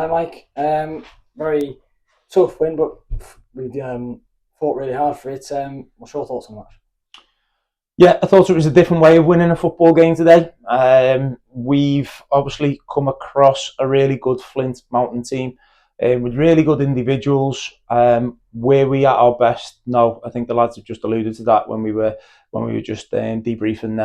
Hi Mike, very tough win, but we fought really hard for it. What's your thoughts on that? Yeah, I thought it was a different way of winning a football game today. We've obviously come across a really good Flint Mountain team with really good individuals. Where we at our best? No, I think the lads have just alluded to that when we were just debriefing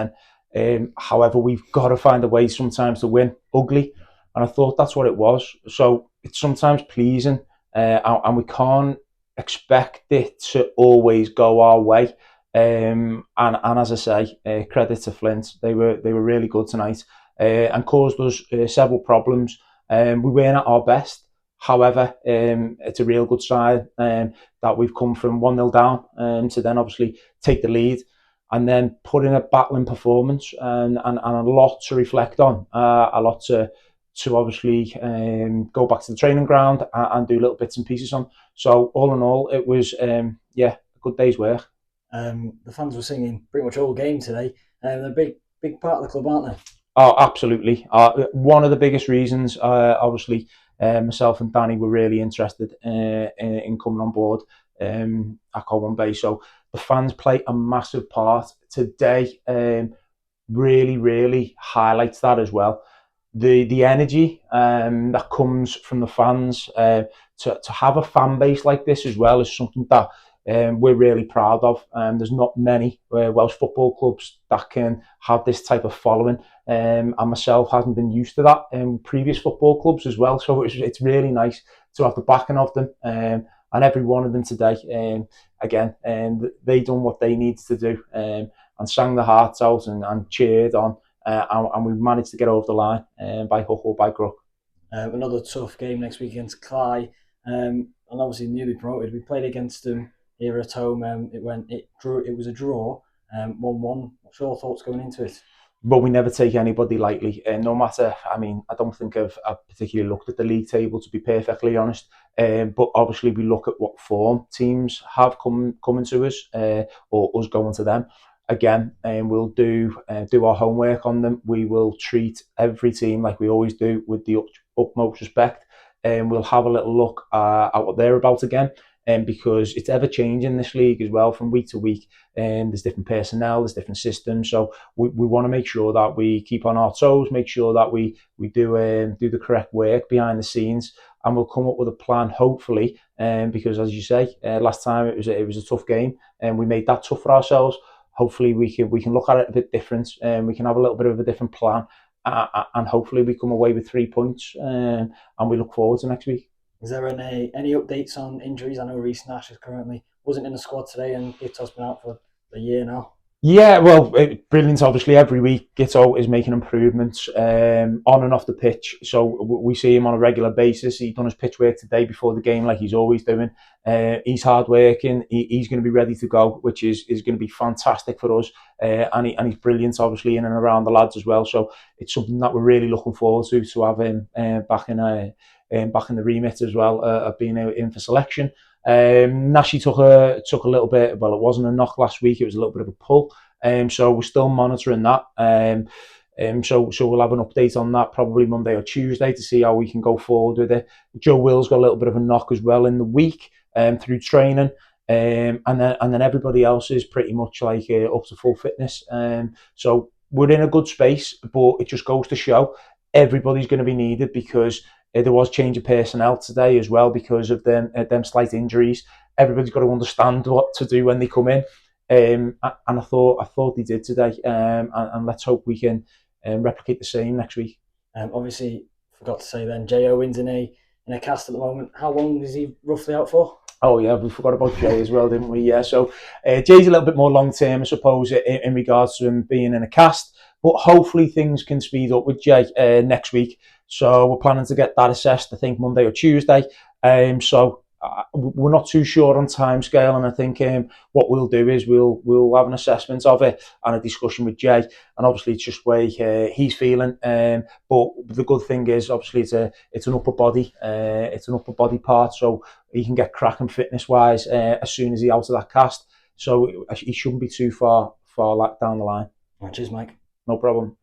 then. However, we've got to find a way sometimes to win ugly, and I thought that's what it was. So it's sometimes pleasing, and we can't expect it to always go our way. And as I say, credit to Flint. They were really good tonight and caused us several problems. We weren't at our best. However, it's a real good sign that we've come from 1-0 down to then obviously take the lead and then put in a battling performance and a lot to reflect on, a lot to obviously go back to the training ground and do little bits and pieces on. So all in all, it was a good day's work. The fans were singing pretty much all game today. They're a big part of the club, aren't they? Oh, absolutely. One of the biggest reasons, obviously, myself and Danny were really interested in coming on board at Colwyn Bay. So the fans play a massive part today. Really, really highlights that as well. The energy that comes from the fans to have a fan base like this as well is something that we're really proud of. There's not many Welsh football clubs that can have this type of following, and myself hasn't been used to that in previous football clubs as well. So it's really nice to have the backing of them, and every one of them today. Again, and they done what they needed to do and sang their hearts out and cheered on, and we managed to get over the line by hook or by crook. Another tough game next week against Cly, and obviously newly promoted. We played against them here at home. It drew. It was a draw, 1-1. What's your thoughts going into it? But we never take anybody lightly. No matter, I mean, I don't think I've particularly looked at the league table, to be perfectly honest. But obviously, we look at what form teams have coming to us, or us going to them. Again, we'll do our homework on them. We will treat every team like we always do, with the utmost respect, and we'll have a little look at what they're about again. Because it's ever changing, this league as well, from week to week, and there's different personnel, there's different systems. So we want to make sure that we keep on our toes, make sure that we do the correct work behind the scenes, and we'll come up with a plan, hopefully. Because as you say, last time it was a tough game, and we made that tough for ourselves. Hopefully we can look at it a bit different, and we can have a little bit of a different plan, and hopefully we come away with 3 points, and we look forward to next week. Is there any updates on injuries? I know Reece Nash is currently wasn't in the squad today, and Gito's been out for a year now. Yeah, well, brilliant. Obviously, every week Gitto is making improvements on and off the pitch. So we see him on a regular basis. He's done his pitch work today before the game, like he's always doing. He's hard working. He's going to be ready to go, which is going to be fantastic for us. And he's brilliant, obviously, in and around the lads as well. So it's something that we're really looking forward to have him back in the remit as well, of being in for selection. Nashi took a little bit. Well, it wasn't a knock last week; it was a little bit of a pull. So we're still monitoring that. So we'll have an update on that probably Monday or Tuesday to see how we can go forward with it. Joe Will's got a little bit of a knock as well in the week through training. And then everybody else is pretty much like up to full fitness. So we're in a good space, but it just goes to show everybody's going to be needed, because there was change of personnel today as well because of them slight injuries. Everybody's got to understand what to do when they come in, and I thought they did today. And let's hope we can replicate the same next week. Obviously, forgot to say then, Jay Owen's in a cast at the moment. How long is he roughly out for? Oh yeah, we forgot about Jay as well, didn't we? Yeah, so Jay's a little bit more long term, I suppose, in regards to him being in a cast. But hopefully things can speed up with Jay next week. So we're planning to get that assessed, I think, Monday or Tuesday. So we're not too sure on timescale, and I think what we'll do is we'll have an assessment of it and a discussion with Jay, and obviously it's just where he's feeling. But the good thing is, obviously, it's an upper body, part, so he can get cracking fitness wise as soon as he's out of that cast. So he shouldn't be too far down the line. Cheers, Mike. No problem.